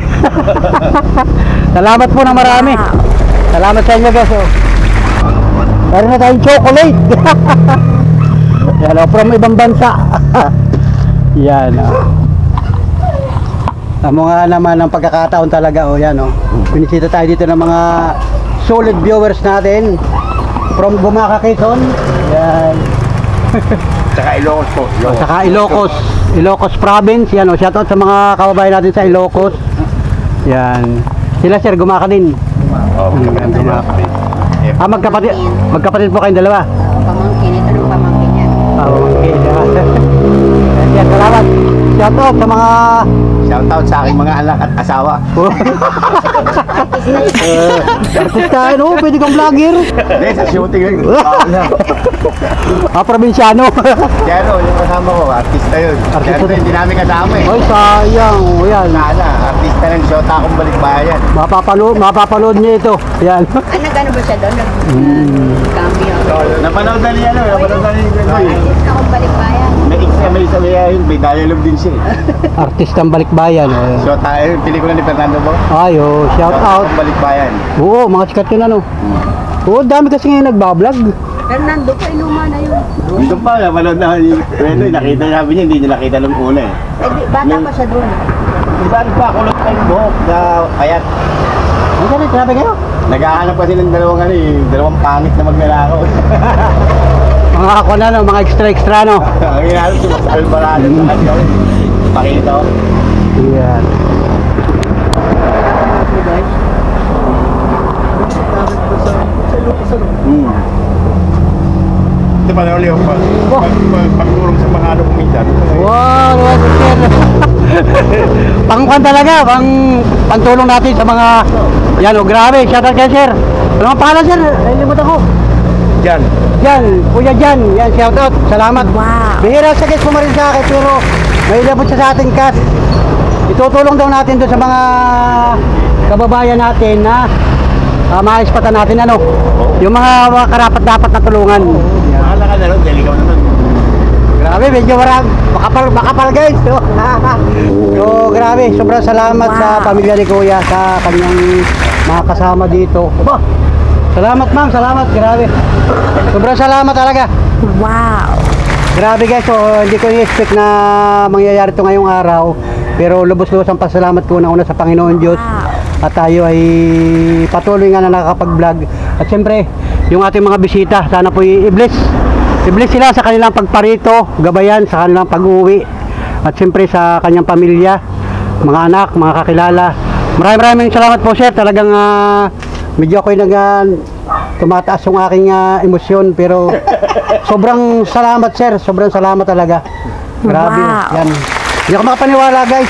Speaker 1: Salamat po na marami. Salamat sa inyo guys, Meron na tayong chocolate. Yan, from ibang bansa. Yan, Amo nga naman ang pagkakataon talaga, yan, Pinisita tayo dito ng mga solid viewers natin from Bumaka, Quezon. Yan.
Speaker 3: Saka Ilocos po.
Speaker 1: Saka Ilocos province, yan, shoutout sa mga kababayan natin sa Ilocos. Yan. Sila sir, Gumaka din.
Speaker 3: Oo,
Speaker 1: Magkapatid po kayong dalawa.
Speaker 2: Pamangkin. Ito yung pamangkin niya.
Speaker 1: Okay. Yan, salamat. Shoutout sa mga
Speaker 5: Shoutout sa aking mga anak at asawa.
Speaker 1: artista, pwede kang vlogger.
Speaker 5: Hindi, sa shooting yun.
Speaker 1: Probinsyano.
Speaker 5: Kaya yung kasama ko, artista yun.
Speaker 1: Artista
Speaker 5: Kaya hindi namin kasama eh.
Speaker 1: Ay, sayang. Yan.
Speaker 5: Sana, artista ng Shota akong balikbayan.
Speaker 1: Mapapanood niyo ito. Yan.
Speaker 2: Ay, nag-ano ba siya doon? Nag-cambio.
Speaker 5: Napanood na niya, napanood na niya.
Speaker 2: Artist akong balikbayan.
Speaker 5: May isa yun, may dialogue din siya eh.
Speaker 1: Artistang Balikbayan. Oh.
Speaker 5: So tayo, pelikula ni Fernando mo?
Speaker 1: Ayo, shout out.
Speaker 5: Balikbayan.
Speaker 1: Oo, mga sikat yun ano. Oo, dami kasi ngayon nagbablog.
Speaker 2: Fernando pa, inuma na yun.
Speaker 5: Dito pa, manood na yung kwento, nakita sabi niya, hindi niya nakita nung una eh.
Speaker 2: Eh, di, bata pa siya doon.
Speaker 5: Diba ano pa, kulot pa yung buhok na payat.
Speaker 1: Ano ka rin, sinabi kayo?
Speaker 5: Naghahanap kasi ng dalawang pangit na magnanakaw.
Speaker 1: Mga ako na, no, mga extra no.
Speaker 5: Ang hinahanap si Mas Alvarado sa kanya. Pakito.
Speaker 1: Yan.
Speaker 3: Ito pa na uli yung pagturong sa mga ano kuminsan.
Speaker 1: Wow, wow, sir. Pangkuhan talaga, pantulong natin sa mga, yan o, grabe, shout out kay sir. Ano ang pangalan sir? Nalimutan ko.
Speaker 3: Diyan.
Speaker 1: Yan, Kuya Jan, yan, shout out, salamat.
Speaker 2: Wow.
Speaker 1: Bihira sa guys pumarin sa akin, pero may labot siya sa ating cast. Itutulong daw natin doon sa mga kababayan natin na maispatan natin ano, yung mga karapat dapat na tulungan.
Speaker 5: Mahala ka na rin, dahil ikaw naman.
Speaker 1: Grabe, medyo marag, makapal guys. So, grabe, sobrang salamat sa pamilya ni Kuya, sa kanyang mga kasama dito. Aba, salamat ma'am, salamat, grabe. Sobrang salamat talaga.
Speaker 2: Wow.
Speaker 1: Grabe guys, so hindi ko i-expect na mangyayari ito ngayong araw. Pero lubos-lubos ang pasalamat ko una sa Panginoon Diyos. At tayo ay patuloy nga na nakakapag-vlog. At siyempre, yung ating mga bisita, sana po i-bless. I-bless sila sa kanilang pagparito, gabayan sa kanilang pag-uwi. At siyempre sa kanyang pamilya, mga anak, mga kakilala. Maraming salamat po sir. Talagang medyo ako'y tumataas yung aking emosyon. Pero sobrang salamat sir. Sobrang salamat talaga. Grabe.
Speaker 2: Wow.
Speaker 1: Yan. Hindi ako makapaniwala guys.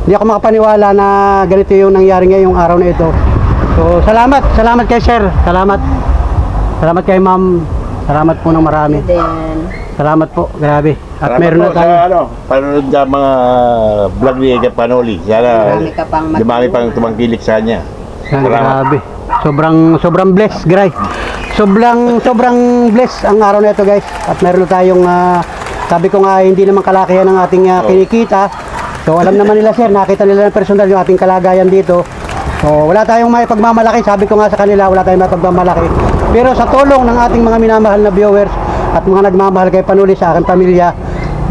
Speaker 1: Hindi ako makapaniwala na ganito yung nangyari ngayong araw na ito. So salamat. Salamat kay sir. Salamat. Salamat kay ma'am. Salamat po ng marami.
Speaker 2: Then,
Speaker 1: Salamat po. Grabe. At
Speaker 3: Salamat
Speaker 1: meron
Speaker 3: po
Speaker 1: na tayo.
Speaker 3: sa ano, panonood sa mga vlog ni Edgar Panoli. Sana
Speaker 2: Marami ka pang
Speaker 3: dumami pang tumangkilik sa kanya.
Speaker 1: Yan,
Speaker 3: Salamat.
Speaker 1: grabe. Sobrang blessed, guys. Sobrang blessed ang araw na ito, guys. At meron na tayong sabi ko nga hindi naman kalakihan ng ating kinikita. So alam naman nila sir, nakita nila ng personal yung ating kalagayan dito. So wala tayong may pagmamalaki. Sabi ko nga sa kanila, wala tayong may pagmamalaki. Pero sa tulong ng ating mga minamahal na viewers at mga nagmamahal kay Panuli sa aking pamilya,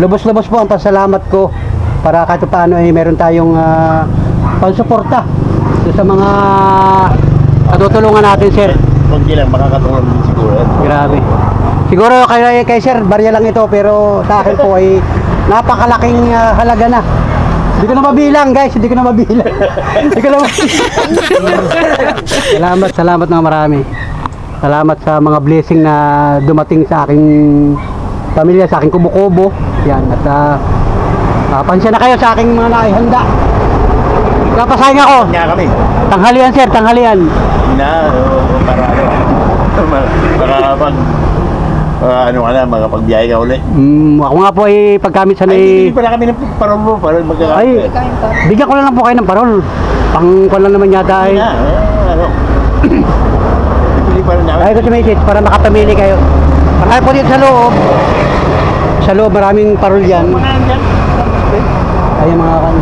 Speaker 1: lubos-lubos po ang pasalamat ko para kahit paano ay meron tayong pansuporta sa mga katutulungan natin sir.
Speaker 3: Kunti lang, makakatulong din siguro.
Speaker 1: Grabe. Siguro kay sir, barya lang ito pero sa akin po ay napakalaking halaga na. Hindi ko na mabilang guys, hindi ko na mabilang. Hindi ko na mabilang. Salamat na marami. Salamat sa mga blessing na dumating sa aking pamilya, sa aking kubo-kubo. Yan, at pansya na kayo sa aking mga naihanda. Kapasayang ako.
Speaker 3: Kanya kami.
Speaker 1: Tanghalian sir, tanghalian.
Speaker 3: Na, para ano, para pag, ano ka na, makapagbiyahe ka ulit.
Speaker 1: Ako nga po ay pagkamit sa
Speaker 3: Ay, hindi pala kami ng parol mo, para
Speaker 1: Ay, bigyan ko lang po kayo ng parol. Pangkuan lang naman yata ay.
Speaker 3: ano. Pili pa rin namin.
Speaker 1: Ay, ko si message para makapamili kayo. Pakaya po dito sa loob. Sa loob maraming parol yan.
Speaker 3: Mga andyan.
Speaker 1: Ay, mga kan.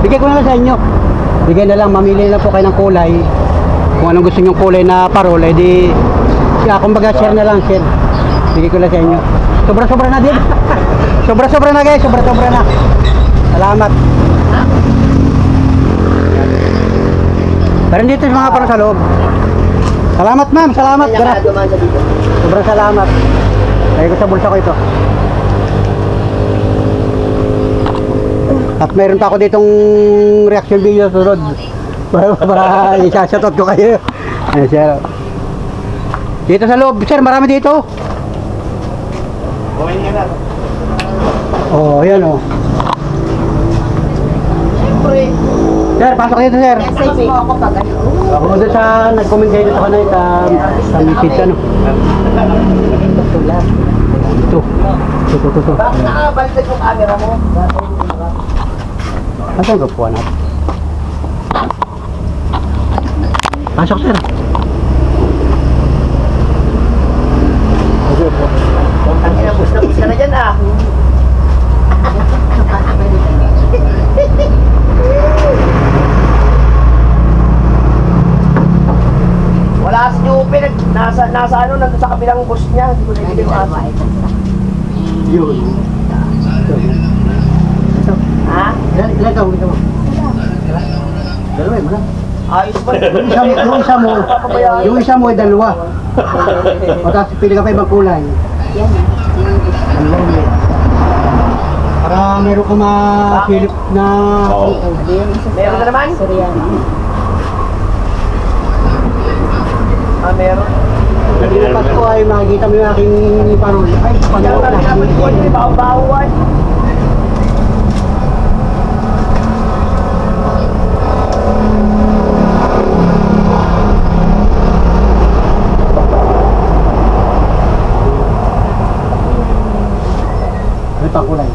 Speaker 1: Bigyan ko na lang sa inyo. Bigyan na lang, mamili na po kayo ng kulay. Kung anong gusto nyong kulay na parol, eh di kumbaga share na lang, share. Bigyan ko lang sa inyo. Sobra-sobra na din. Sobra-sobra na guys, sobra-sobra na. Salamat. Pero dito yung mga parol sa loob. Salamat ma'am, salamat. Sobrang salamat. Lagay ko sa bulsa ko ito. At mayroon pa ako ditong reaction video sunod. Para isa-shoutout ko kayo. Ayan sir. Dito sa loob, sir, marami dito.
Speaker 3: Okay nga na.
Speaker 1: Oh, ayan oh. Sir, pasok dito sir.
Speaker 2: message mo ako pag ano.
Speaker 1: Ako doon sa nag-comment kayo dito kanay sa message ano. Ito. Ito.
Speaker 2: Bakit nakabalik yung camera mo?
Speaker 1: Asan ka po anak? Pasok sir.
Speaker 2: Ang ina, gusto na
Speaker 6: nasa ano, nandun sa kabilang bus niya. Hindi ko na ibigay yung aso.
Speaker 1: Yun.
Speaker 6: Ha?
Speaker 1: Ilan ito? Dalawa mo na.
Speaker 6: Ayos ba?
Speaker 1: Yung isa mo ay dalawa. O tapos pili ka pa ibang kulay.
Speaker 2: Yan.
Speaker 1: Para meron ka masilip na...
Speaker 3: Oo.
Speaker 6: Meron na naman?
Speaker 2: Soriano.
Speaker 6: Meron.
Speaker 1: Hindi na Pasko ay makikita mo yung aking parol. Ay,
Speaker 6: Kaya
Speaker 1: panood
Speaker 6: kami
Speaker 1: na.
Speaker 6: naman ko, hindi bawa-bawan.
Speaker 1: May pakulay.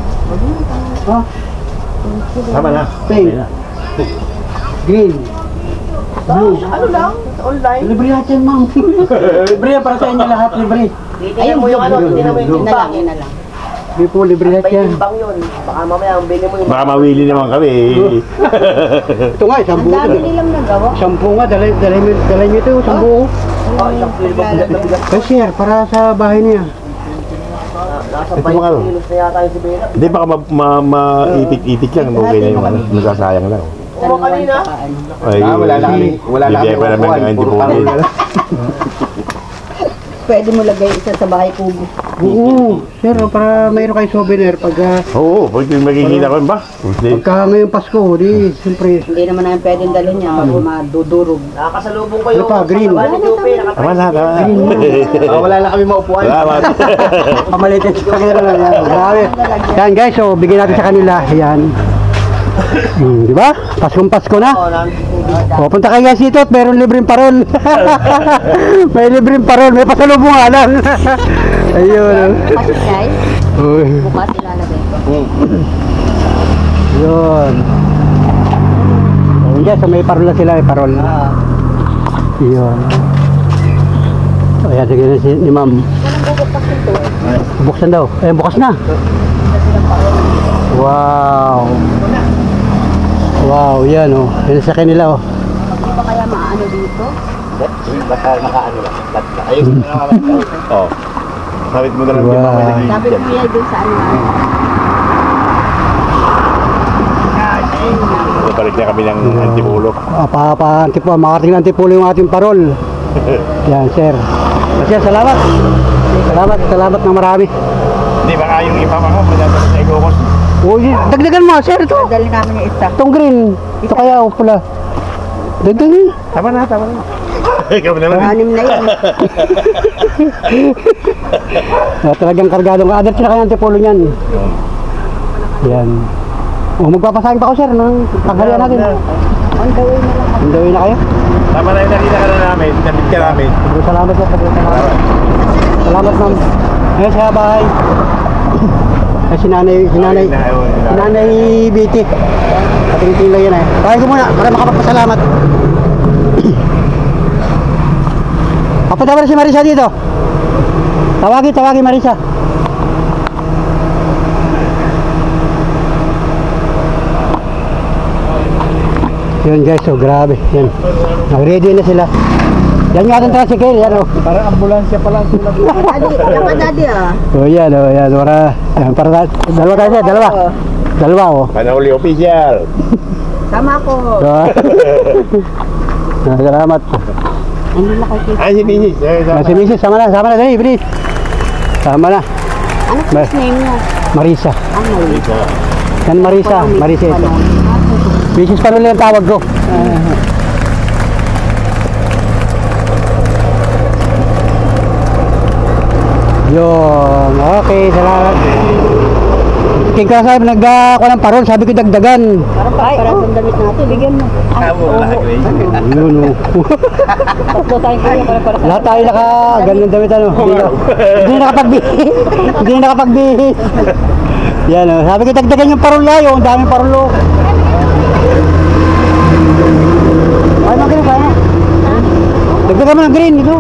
Speaker 1: Ha?
Speaker 3: Tama na.
Speaker 1: Pink. Green. Blue.
Speaker 6: Ano lang? Online?
Speaker 1: Libre lahat yan, ma'am. Libre yan para sa inyo lahat, libre.
Speaker 6: Tingnan mo yung ano, tingnan mo yung
Speaker 2: Yun na lang,
Speaker 6: timbang.
Speaker 2: yun na lang.
Speaker 1: Hindi po, libre lahat
Speaker 6: May
Speaker 1: yan.
Speaker 6: timbang yun. Baka mamaya, ang bili mo yung...
Speaker 3: Baka mawili naman kami.
Speaker 1: Ito nga, isang
Speaker 2: Ang
Speaker 1: buo.
Speaker 2: dami nilang nagawa.
Speaker 1: Sampu nga, dalay nyo ito, isang buo.
Speaker 6: Oh, isang kilo ba bigat na bigat?
Speaker 1: Ay, sir, para sa bahay niya.
Speaker 6: Nasa
Speaker 3: Ito
Speaker 6: 20
Speaker 3: mga ano?
Speaker 6: kilos na yata yung si Bella.
Speaker 3: Hindi, baka maipit-ipit lang. Okay na yung ano, nasasayang lang.
Speaker 6: Kung kanina,
Speaker 3: Ay,
Speaker 5: Wala na kami. Wala na kami.
Speaker 3: bibigay pa naman ng
Speaker 5: upuan, puro
Speaker 3: antipolo.
Speaker 5: parol na lang.
Speaker 2: Pwede mo lagay isa sa bahay kubo.
Speaker 1: Oo, sir, para mayroon kayong souvenir pagka
Speaker 3: Oo, pag magkikita ko ba?
Speaker 1: ngayong Pasko, di, siyempre.
Speaker 2: Hindi naman namin pwedeng dalhin niya. Madudurog.
Speaker 6: nakakasalubong kayo.
Speaker 1: Ano pa, green?
Speaker 6: Kasama ni Jope,
Speaker 3: Tama na, tama na.
Speaker 5: Wala na kami maupuan.
Speaker 3: Salamat.
Speaker 1: Pamalitin sa kanila lang yan. Grabe. Yan guys, so bigyan natin sa kanila. Yan. Di ba? Paskong Pasko na. O, punta kayo guys dito at meron libreng parol. May libreng parol, may pasalubong nga lang. Ayun.
Speaker 2: Kasi guys,
Speaker 1: Uy.
Speaker 2: bukas ilalagay ko.
Speaker 1: Yun. Ayun guys, so may parol na sila, may parol. Yun. Ayan, sige na ni ma'am. Buksan daw. Ayan, bukas na. Wow. Wow, yan oh. Yan sa kanila oh.
Speaker 2: Hindi ba kaya maano dito?
Speaker 5: Basta nakaano lang.
Speaker 3: Ayun. Oo. Sabit mo na lang
Speaker 1: Wow.
Speaker 3: yung mga
Speaker 2: Sabi ko niya dun sa ano.
Speaker 3: Papalit na kami ng antipolo.
Speaker 1: Antipo, makarating ng antipulo yung ating parol. Yan, sir. Sir, salamat. Salamat ng marami.
Speaker 3: Hindi, baka yung iba mga madalas na ikokos.
Speaker 1: Uy, dagdagan mo, sir, ito.
Speaker 2: Dali namin yung isa.
Speaker 1: Itong green. Ito kaya, pula. Dagdagan.
Speaker 3: Tama na, tama na. Ikaw naman.
Speaker 2: Anim na yun.
Speaker 1: Talagang kargadong ka. Adat sila kaya antipulo niyan. Yan. Oh, magpapasahing pa ako, sir, ng tanghalian natin.
Speaker 2: On the way na lang.
Speaker 1: On the way na kayo.
Speaker 3: Tama na yung nakita ka na namin, nabit ka namin.
Speaker 1: Salamat, sir. Salamat. Salamat, ma'am. Ayun, sa bahay. Ay, si nanay Biti. Patingin lang yan eh. Tawagin ko muna para makapagpasalamat. Papunta ba na si Marisa dito? Tawagin Marisa. Yun guys, so grabe. Yan. Nag-ready na sila. Yan yung ating tricycle, yan o.
Speaker 4: Parang ambulansya pala ang sulat.
Speaker 2: Daddy ah.
Speaker 1: Oh yan, para dalawa tayo sir, dalawa oh.
Speaker 3: Panahuli official.
Speaker 2: Tama ko.
Speaker 1: Salamat.
Speaker 2: Ano na kayo?
Speaker 3: Ay, si Bisis.
Speaker 1: Si Mrs. Sama na, dali, bilis. Sama na.
Speaker 2: Ano first name niya?
Speaker 1: Marisa.
Speaker 2: Ang Marisa.
Speaker 1: Yan Marisa ito. Mrs. Panuli ang tawag ko. Yun, okay, salamat. King ka sabi, nagkuha ng parol, sabi ko dagdagan.
Speaker 2: Parang para sa damit natin. Bigyan mo.
Speaker 1: Yun, oh.
Speaker 2: Tatlo tayo kayo para sa...
Speaker 1: Lahat tayo ganun damit ano. Hindi nakapagbihis. Yan oh. Sabi ko dagdagan yung parol layo, ang daming parol oh. Ay, mag-green kaya. Dagdagan mo ng green ito.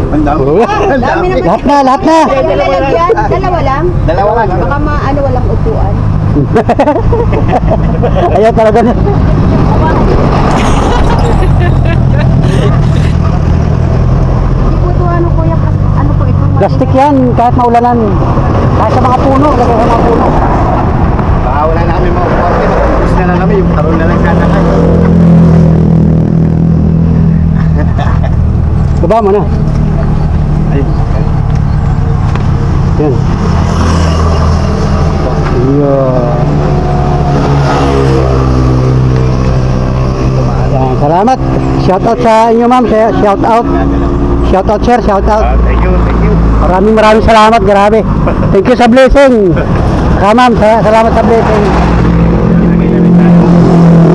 Speaker 5: Ang dami.
Speaker 2: Dami naman.
Speaker 1: Lahat na.
Speaker 2: Ano lalagyan? Dalawa lang?
Speaker 5: Dalawa lang.
Speaker 2: Baka maano walang upuan.
Speaker 1: Ayan talaga na. Plastic yan, kahit maulanan. Kahit sa mga puno, lagay sa mga puno.
Speaker 5: Baka wala na kami mga korte. Tapos na lang kami, yung karoon na lang sana kayo.
Speaker 1: Baba mo na.
Speaker 5: Ay,
Speaker 1: Yan. Yan, salamat. Shout out sa inyo ma'am. Shout out. Shout out sir, shout out.
Speaker 3: Thank you, thank you.
Speaker 1: Maraming salamat, grabe. Thank you sa blessing. Ma'am, salamat sa blessing.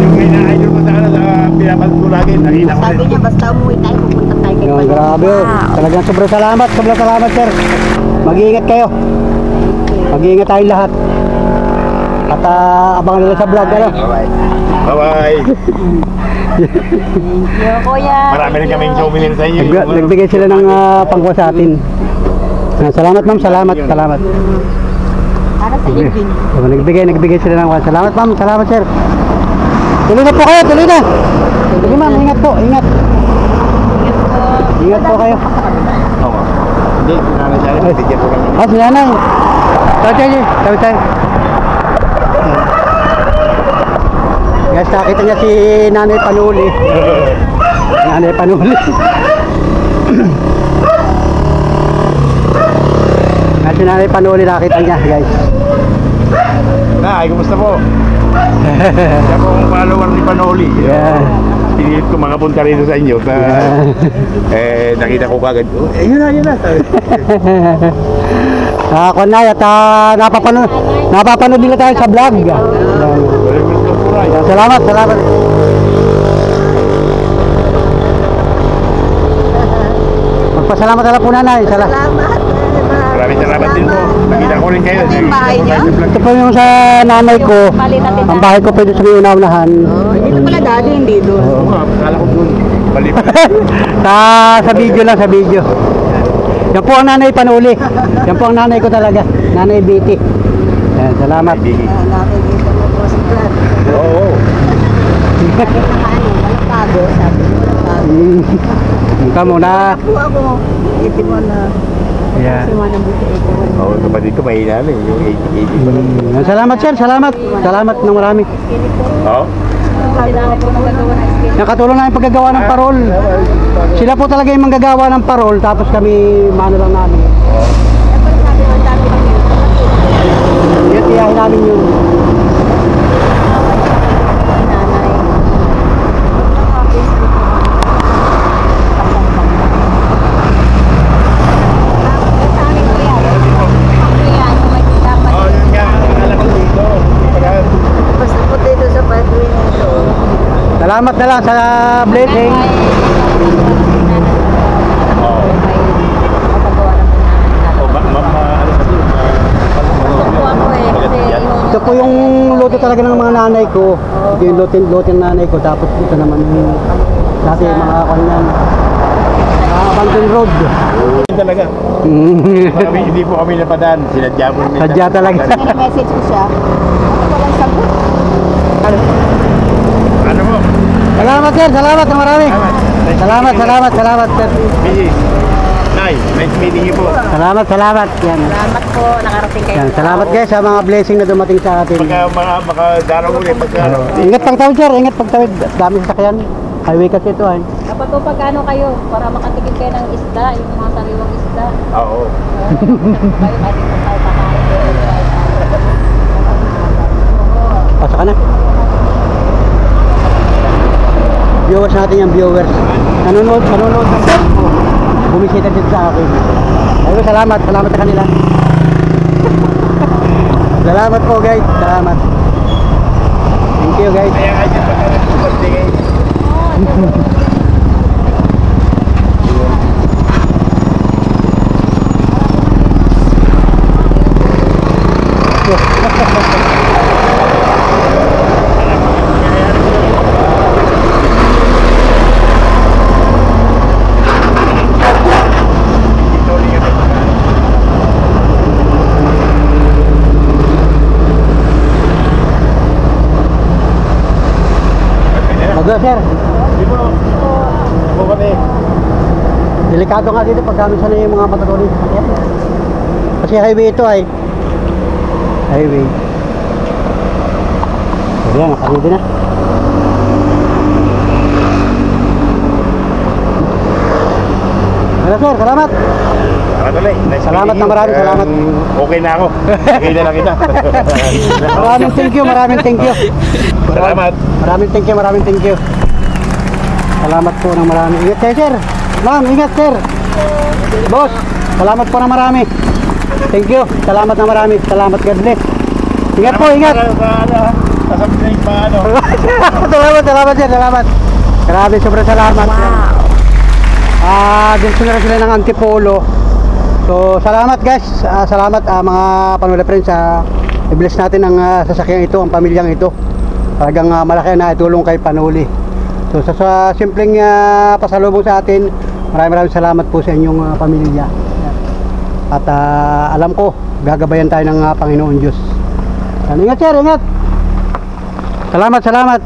Speaker 3: Yung ina-idol ko sana sa pinapanood ko lagi, nakita ko
Speaker 2: Sabi
Speaker 3: rin.
Speaker 2: niya, basta umuwi tayo, pupunta tayo kay
Speaker 1: Yung
Speaker 2: Pag.
Speaker 1: grabe. Talagang sobrang salamat sir. Mag-iingat kayo. Mag-iingat tayong lahat. At abangan nila sa vlog, ano?
Speaker 3: Bye-bye.
Speaker 2: Yo, kuya.
Speaker 3: Marami rin kaming souvenir sa inyo.
Speaker 1: Nagbigay sila ng pangkuha sa atin. Salamat ma'am, salamat.
Speaker 2: Para sa Edwin.
Speaker 1: Nagbigay sila ng salamat ma'am, salamat sir. Tuloy na po kayo, tuloy na. Sige ma'am, ingat po, ingat. Ingat po kayo.
Speaker 3: Oo. Hindi, nanay siya rin. Bigyan ko lang.
Speaker 1: Si nanay. Tabi tayo. Guys, nakita niya si Nanay Panuli. Nanay Panuli. Si Nanay Panuli nakita niya, guys.
Speaker 3: Nay, kumusta po? Siya po ang follower ni Panoli.
Speaker 1: Yeah.
Speaker 3: Pinilit ko mga punta rito sa inyo. Nakita ko kagad. Yun na.
Speaker 1: Kung na, at napapanood nila tayo sa vlog. Salamat. Magpasalamat na po nanay.
Speaker 2: Salamat.
Speaker 3: Maraming salamat din po. Nakita ko rin kayo.
Speaker 2: Ito yung bahay niyo?
Speaker 1: Ito po yung sa nanay ko. Ang bahay ko pwede sa may una-unahan.
Speaker 2: Dito pala dati, hindi doon.
Speaker 3: Kala ko doon. Balik.
Speaker 1: Sa video lang, sa video. Yan po ang Nanay Panuli. Yan po ang nanay ko talaga. Nanay Biti. Yan, salamat.
Speaker 2: Nakikita mo po sa vlog.
Speaker 3: Oo.
Speaker 2: Walang pago, sabi mo, walang pago.
Speaker 1: Ika muna.
Speaker 2: Po ako, iti mo na.
Speaker 1: Yeah.
Speaker 2: Si Manang Buti, iti mo na.
Speaker 3: Oo, kapatid ko mahina na yung 80 pa lang.
Speaker 1: Salamat sir, salamat. Salamat ng marami.
Speaker 3: Oo.
Speaker 2: Kailangan po magagawa ng skin.
Speaker 1: Nakatulong namin paggagawa ng parol. Sila po talaga yung manggagawa ng parol, tapos kami mano lang namin.
Speaker 2: Siyempre sabi mo, ang dami lang yun.
Speaker 1: Tiyahin namin yun.
Speaker 2: Nanay. Nakaka-Facebook ko. Sa amin ko yan. Kuya, ano may dapat.
Speaker 3: Oo, yun nga. Akala ko dito.
Speaker 2: Basta po dito sa pathway na ito.
Speaker 1: Salamat na lang sa blessing.
Speaker 3: Oo. O, ano sa doon?
Speaker 1: Ito po yung luto talaga ng mga nanay ko. Ito yung luto ng nanay ko. Tapos ito naman yung dati yung mga kanyan. Abandon road.
Speaker 3: Yun talaga. Hindi po kami napadaan. Sinadya po nila.
Speaker 1: Sadya talaga.
Speaker 2: Message ko siya. Walang sagot.
Speaker 3: Ano po?
Speaker 1: Salamat sir, salamat ng marami. Salamat sir.
Speaker 3: Busy. Nay, nice meeting you po.
Speaker 1: Salamat. Yan.
Speaker 2: Salamat po, nakarating kayo.
Speaker 1: Yan. Salamat guys sa mga blessing na dumating sa atin.
Speaker 3: Makadaraw ulit.
Speaker 1: Ingat pagtawid sir, ingat pagtawid. Dami sasakyan. Highway kasi ito ay.
Speaker 2: Kapag po pagkano kayo, para makatikim kayo ng isda, yung mga sariwang isda.
Speaker 3: Oo.
Speaker 2: Kayo pwede po tayo kakain.
Speaker 1: Pasok ka na. Viewers natin yung viewers. Nanonood na sir. Bumisita dito sa akin. Ayun, salamat sa kanila. Salamat po guys, salamat. Thank you guys.
Speaker 3: Kaya nga dyan pagka nagpapagdigay.
Speaker 1: Mag-go sir.
Speaker 3: Di po. Po kami.
Speaker 1: Delikado nga dito pag gano'n sana yung mga patuloy. Kasi highway ito ay. Highway. So yan, nakaredy na. Hello sir, salamat.
Speaker 3: Salamat ulit. Nice
Speaker 1: Salamat
Speaker 3: meeting
Speaker 1: na
Speaker 3: you.
Speaker 1: maraming salamat.
Speaker 3: Okay na ako. Okay na lang kita.
Speaker 1: Maraming thank you, maraming thank you.
Speaker 3: Salamat.
Speaker 1: Maraming thank you, maraming thank you. Salamat po ng marami. Ingat kayo sir. Ma'am, ingat sir. Boss, salamat po ng marami. Thank you. Salamat na marami. Salamat, God bless. Ingat po, ingat.
Speaker 3: Sasabihin pa ano.
Speaker 1: Salamat sir, salamat. Grabe, sobrang salamat. Dito na rin sila ng Antipolo. So, salamat guys. Salamat mga Panola friends. I-bless natin ang sasakyan ito, ang pamilyang ito. Talagang malaki na itulong kay Panuli. So, sa simpleng pasalubong sa atin, maraming salamat po sa inyong pamilya. At alam ko, gagabayan tayo ng Panginoon Diyos. Ingat sir, ingat. Salamat.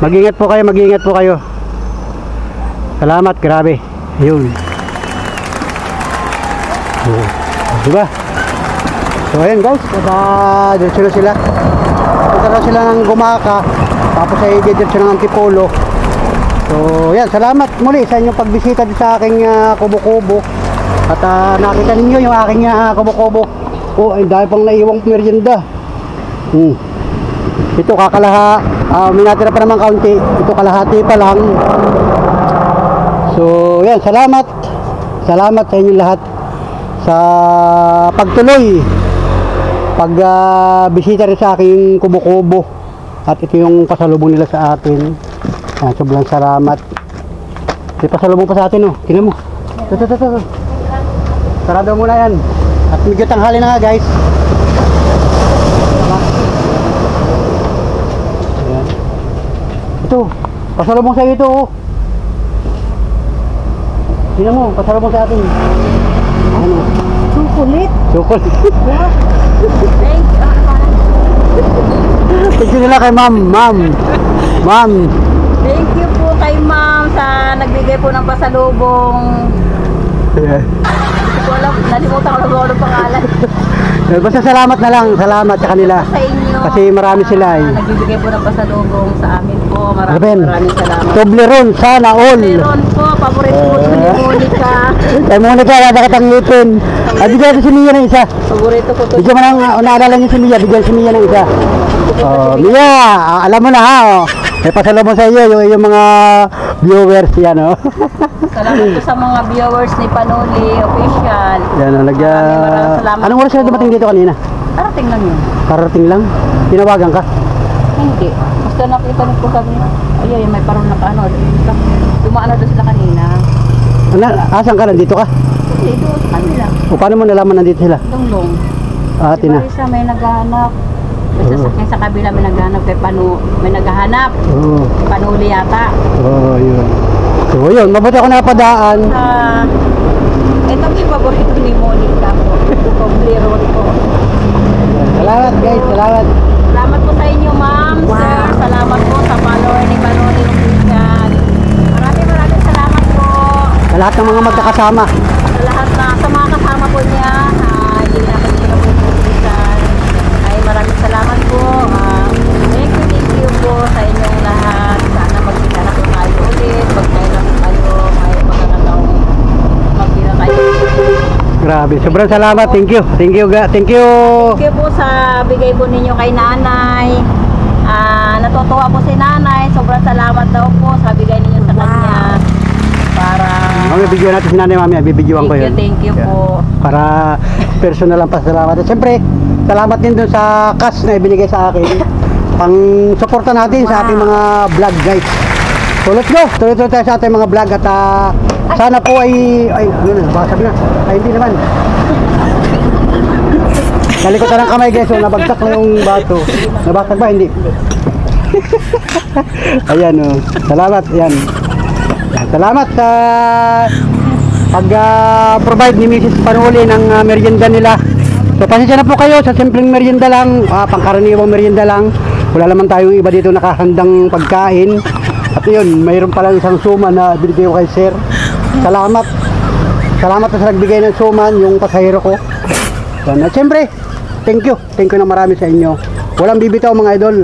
Speaker 1: Mag-ingat po kayo, Salamat, grabe. Ayun. Diba? So ayun guys, diretso na sila. Punta na sila ng Gumaka. Tapos ay diretso ng Antipolo. So yan, salamat muli sa inyong pagbisita sa aking kubo-kubo. At nakita ninyo yung aking kubo-kubo. Oh, ay dahil pang naiwang merienda. Ito may natira pa naman kaunti. Ito kalahati pa lang. So yan, salamat sa inyong lahat sa pagtuloy bisita rin sa aking kubo-kubo. At ito yung pasalubong nila sa atin. Yan, sobrang salamat. May pasalubong pa sa atin, oh. Tingnan mo. Ito. Sarado muna yan. At medyo tanghali na nga guys. Ayan. Ito, pasalubong sa iyo ito, oh. Tingnan mo, pasalubong sa atin. Ano? Chocolate.
Speaker 2: Thank you.
Speaker 1: Thank you nila kay ma'am.
Speaker 2: Thank you po kay ma'am sa nagbigay po ng pasalubong. Hindi ko alam, nalimutan ko lang ang pangalan.
Speaker 1: Basta salamat na lang, salamat sa kanila.
Speaker 2: Sa inyo.
Speaker 1: Kasi marami sila eh.
Speaker 2: Nagbibigay po ng pasalubong sa amin po.
Speaker 1: Ruben,
Speaker 2: Maraming salamat.
Speaker 1: Toblerone, sana all.
Speaker 2: Meron po, paborito po ni Monica.
Speaker 1: Kay Monica, wala kitang ngipin. Bigyan si Mia ng isa.
Speaker 2: Paborito ko to.
Speaker 1: Bigyan mo ng, naalala niyo si Mia, bigyan si Mia ng isa. Mia, alam mo na ha, may pasalubong sa iyo, yung mga viewers yan, oh.
Speaker 2: Salamat po sa mga viewers ni Panuli Official.
Speaker 1: Yan,
Speaker 2: Maraming salamat
Speaker 1: anong oras
Speaker 2: po.
Speaker 1: na dumating dito kanina?
Speaker 2: Parating lang yun.
Speaker 1: Karating lang? Tinawagan ka?
Speaker 2: Hindi. Basta nakita niyo po kami. Ay, may parang nakaano. Dumaan na doon sila kanina.
Speaker 1: Asan ka? Nandito ka?
Speaker 2: Hindi, doon sa kanila.
Speaker 1: O paano mo nalaman nandito sila?
Speaker 2: Lunglong. Si
Speaker 1: Tina.
Speaker 2: Marisa may naghahanap. May sasakyan sa kabila may naghahanap. Kay may naghahanap.
Speaker 1: Oo.
Speaker 2: Panuli yata.
Speaker 1: Yun. So yun, mabuti ako napadaan.
Speaker 2: Ito po yung paborito ni Monica po. Toblerone po.
Speaker 1: Salamat guys, salamat.
Speaker 2: Salamat po sa inyo, ma'am, sir. Salamat po sa follower ni Panuli Official. Maraming salamat po.
Speaker 1: Sa lahat ng mga magkakasama.
Speaker 2: Sa lahat sa mga kasama po niya. Hindi na po sila po Official. Ay maraming salamat po. Thank you po sa inyong lahat. Sana magkita na po tayo ulit. Magkita na po tayo. May pagkakataong magkita tayo.
Speaker 1: Grabe, sobrang salamat. Thank you. Thank you.
Speaker 2: Thank you po sa bigay po ninyo kay nanay. Natutuwa po si nanay. Sobrang salamat daw po sa bigay ninyo sa kanya. Para
Speaker 1: Bibigyan natin si nanay mamaya. Bibidyoan ko yun.
Speaker 2: thank you po.
Speaker 1: Para personal ang pasalamat. At siyempre, salamat din dun sa cash na ibinigay sa akin. Pang suporta natin sa ating mga vlog guys. So let's go. Tuloy-tuloy tayo sa ating mga vlog at sana po ay ano na, basag na. Ay hindi naman. Kalikutan ng kamay guys, so nabagsak na yung bato. Nabasag ba? Hindi. Ayan oh. Salamat. Ayan. Salamat sa pag-provide ni Mrs. Panuli ng merienda nila. So pasensya na po kayo sa simpleng merienda lang, pangkaraniwang merienda lang. Wala naman tayong iba dito nakahandang pagkain. At yun, mayroon palang isang suma na binigay ko kay sir. Salamat. Salamat sa nagbigay ng suman, yung pasahero ko. Yan. At siyempre, thank you. Thank you na marami sa inyo. Walang bibitaw mga idol.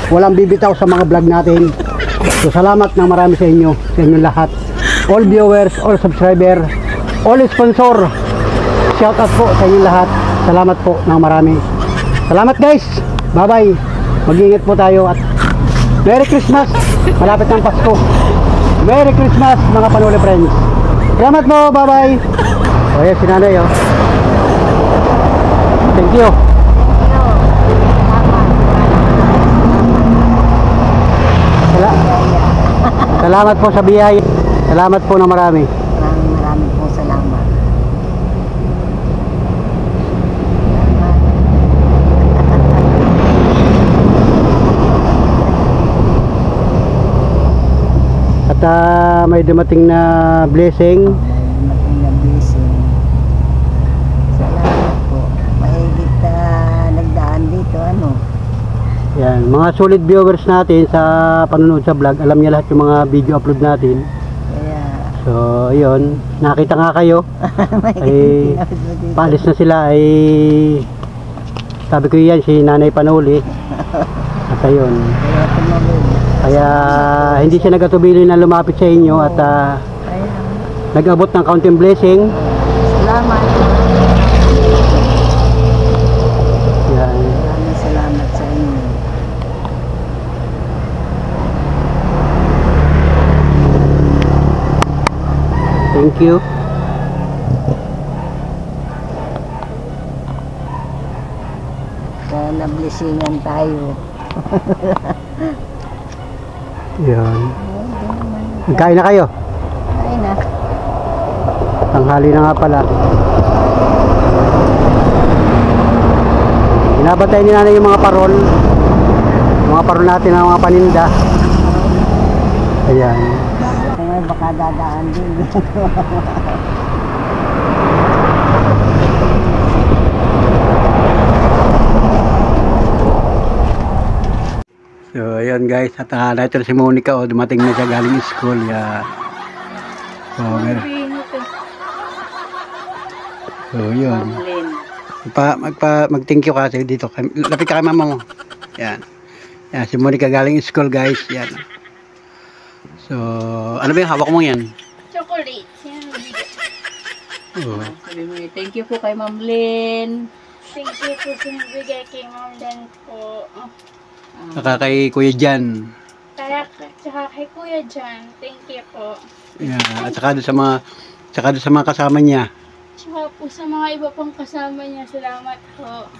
Speaker 1: Walang bibitaw sa mga vlog natin. So salamat ng marami sa inyo. Sa inyong lahat. All viewers, all subscriber, all sponsor. Shout out po sa inyong lahat. Salamat po ng marami. Salamat guys. Bye bye. Mag-ingat po tayo at Merry Christmas. Malapit ng Pasko. Merry Christmas mga Panuli friends. Salamat po. Bye bye. O yan si nanay oh. Thank you. Salamat po sa biyaya. Salamat po na marami.
Speaker 2: Maraming po salamat.
Speaker 1: At may dumating na blessing.
Speaker 2: Dumating na blessing. Salamat po. Mahigit nagdaan dito, ano?
Speaker 1: Yan, mga solid viewers natin sa panonood sa vlog. Alam niya lahat yung mga video upload natin.
Speaker 2: Kaya,
Speaker 1: So, yun. Nakita nga kayo. Ay, paalis na sila. Ay, sabi ko yan, si Nanay Panuli. At ayun.
Speaker 2: kaya tumawid.
Speaker 1: Kaya hindi siya nagatubili na lumapit sa inyo at
Speaker 2: Kaya,
Speaker 1: nag-abot ng kaunting blessing.
Speaker 2: salamat.
Speaker 1: Yan.
Speaker 2: Maraming salamat sa inyo.
Speaker 1: Thank you.
Speaker 2: Sana blessingan tayo.
Speaker 1: Yan. Kain na kayo.
Speaker 2: Ay na.
Speaker 1: Tanghali na nga pala. Inabatay ni nanay yung mga parol. Yung mga parol natin ng mga paninda. Ayan.
Speaker 2: Kaya baka dadaan din.
Speaker 1: So ayun guys, at natin si Monica dumating na siya galing school. Yeah. So yun. Mag-thank you kasi dito. Lapit ka kay mama mo. Yan. Yan, si Monica galing school guys. Yan. So, ano ba yung hawak mo yan?
Speaker 7: Chocolate. Yan, bigay.
Speaker 1: Oh.
Speaker 2: Sabi mo, thank you po kay Ma'am Lynn.
Speaker 7: Thank you po sa nagbigay kay Ma'am Dan po.
Speaker 1: Saka kay Kuya Jan.
Speaker 7: Kaya, tsaka kay Kuya Jan. Thank you po.
Speaker 1: Yan. At saka doon sa mga kasama niya.
Speaker 7: Tsaka po sa mga iba pang kasama niya. Salamat po.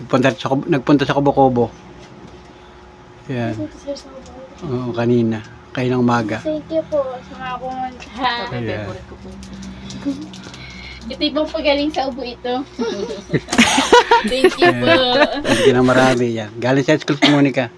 Speaker 1: Nagpunta sa Kubo-Kubo. Yan.
Speaker 7: Thank you, sir, sa kabalo.
Speaker 1: Oo, kanina. Kayo ng umaga.
Speaker 7: Thank you po sa mga pumunta.
Speaker 1: Ayan.
Speaker 7: Ito ibang pagaling sa ubo ito. Thank you po.
Speaker 1: Hindi na marami yan. Galing sa school si Monica.